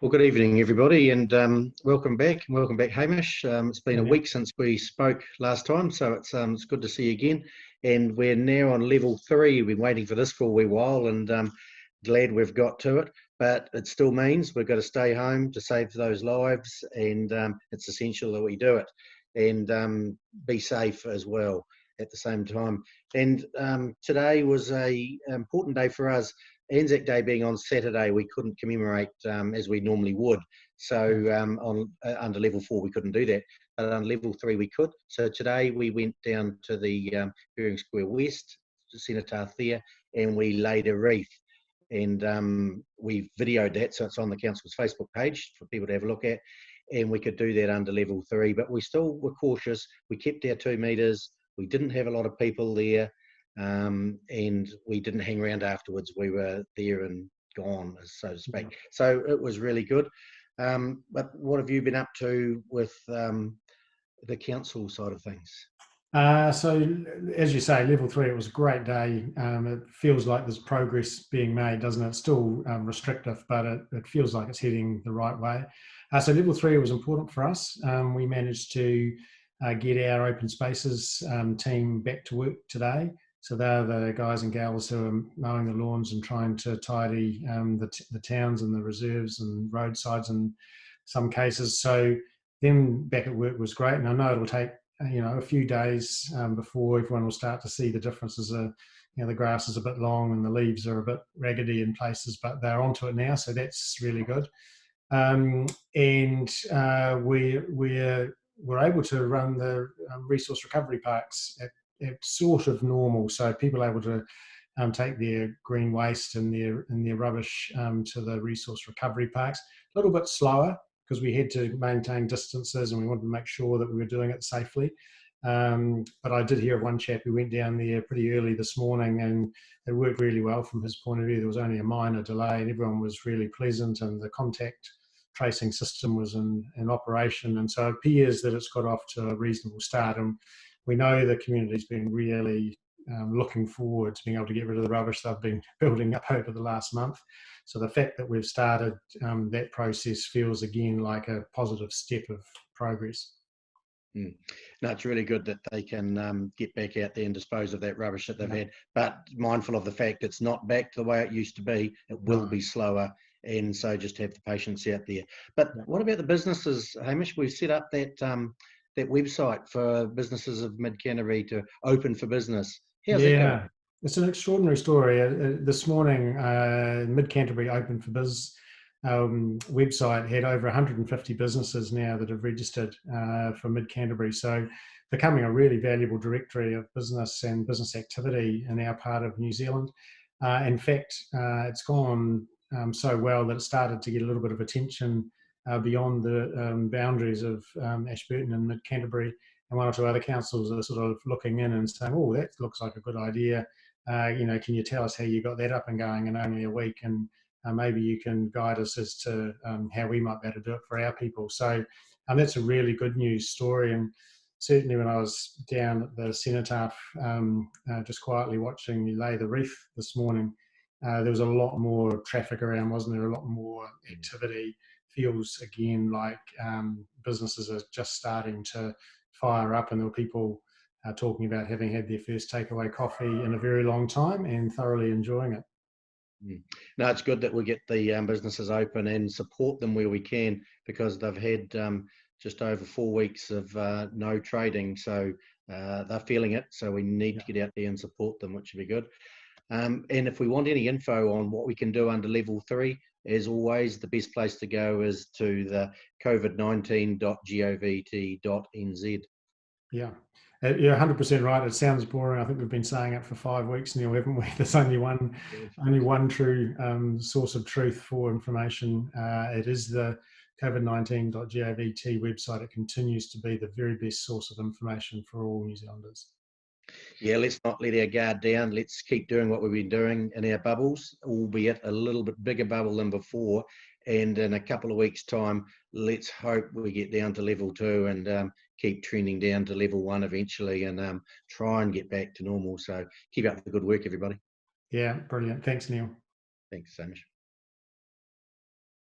Well, good evening, everybody, and welcome back. Welcome back, Hamish. It's been a week since we spoke last time, so it's good to see you again. And we're now on level 3. We've been waiting for this for a wee while, and glad we've got to it. But it still means we've got to stay home to save those lives, and it's essential that we do it and be safe as well at the same time. And today was a important day for us. Anzac Day being on Saturday, we couldn't commemorate as we normally would. So under level 4, we couldn't do that. But on level 3, we could. So today we went down to the Bering Square West, the cenotaph there, and we laid a wreath. And we videoed that, so it's on the council's Facebook page for people to have a look at. And we could do that under level 3, but we still were cautious. We kept our 2 metres. We didn't have a lot of people there. And we didn't hang around afterwards. We were there and gone, so to speak. So it was really good. But what have you been up to with the council side of things? So, as you say, level 3, it was a great day. It feels like there's progress being made, doesn't it? It's still restrictive, but it feels like it's heading the right way. So level 3 was important for us. We managed to get our open spaces team back to work today. So they're the guys and gals who are mowing the lawns and trying to tidy the towns and the reserves and roadsides in some cases. So them back at work was great, and I know it'll take a few days before everyone will start to see the differences. The grass is a bit long and the leaves are a bit raggedy in places, but they're onto it now, so that's really good. We're able to run the resource recovery parks at sort of normal, so people are able to take their green waste and their rubbish to the resource recovery parks. A little bit slower because we had to maintain distances and we wanted to make sure that we were doing it safely. But I did hear of one chap who went down there pretty early this morning, and it worked really well from his point of view. There was only a minor delay and everyone was really pleasant, and the contact tracing system was in operation, and so it appears that it's got off to a reasonable start. And we know the community's been really looking forward to being able to get rid of the rubbish they've been building up over the last month. So the fact that we've started that process feels again like a positive step of progress. No, it's really good that they can get back out there and dispose of that rubbish that they've had, but mindful of the fact it's not back to the way it used to be. It will be slower, and so just have the patience out there. But what about the businesses, Hamish? We've set up that that website for businesses of Mid-Canterbury to open for business. How's it going? It's an extraordinary story. This morning, Mid-Canterbury Open for Biz website had over 150 businesses now that have registered for Mid-Canterbury. So becoming a really valuable directory of business and business activity in our part of New Zealand. In fact, it's gone so well that it started to get a little bit of attention beyond the boundaries of Ashburton and Mid-Canterbury, and 1 or 2 other councils are sort of looking in and saying, oh, that looks like a good idea. Can you tell us how you got that up and going in only a week? And maybe you can guide us as to how we might be able to do it for our people. So that's a really good news story. And certainly when I was down at the cenotaph, just quietly watching you lay the wreath this morning, there was a lot more traffic around, wasn't there? A lot more activity. Feels again like businesses are just starting to fire up, and there were people talking about having had their first takeaway coffee in a very long time and thoroughly enjoying it. No, it's good that we get the businesses open and support them where we can, because they've had just over 4 weeks of no trading, so they're feeling it. So we need to get out there and support them, which would be good. And if we want any info on what we can do under level 3, as always, the best place to go is to the covid19.govt.nz. Yeah, you're 100% right. It sounds boring. I think we've been saying it for 5 weeks now, haven't we? There's only one true source of truth for information. It is the covid19.govt website. It continues to be the very best source of information for all New Zealanders. Yeah, let's not let our guard down. Let's keep doing what we've been doing in our bubbles, albeit a little bit bigger bubble than before. And in a couple of weeks' time, let's hope we get down to level 2 and keep trending down to level 1 eventually, and try and get back to normal. So keep up the good work, everybody. Yeah, brilliant. Thanks, Neil. Thanks, Hamish.